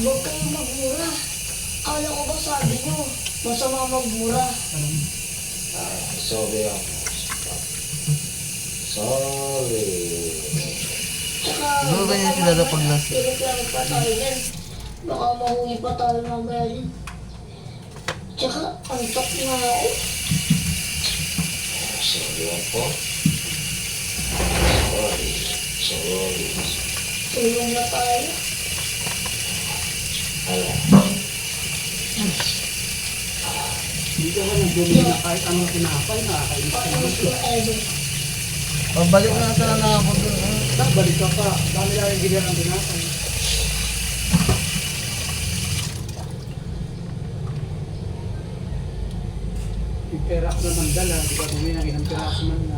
Huwag kayong magmura. Akala ko ba sabi nyo, masama magmura. Sorry ako. Sorry. Tsaka, Siguro ganyan sila na paglas. Ireklamo pa tayo yan. Baka mahuwi pa tayo mamaya din. Tsaka, antok na ako. Sorry ako. Sorry. Tulong na tayo. Hindi ka nang bumili na kahit anong tinapay, nakakainis ka naman. Paano forever? Pabalik na sana na ako dun. Balik ka pa, dami lang yung gilyan ng tinapay. Yung pera ko naman dala, di ba bumili ng ilang piraso man na.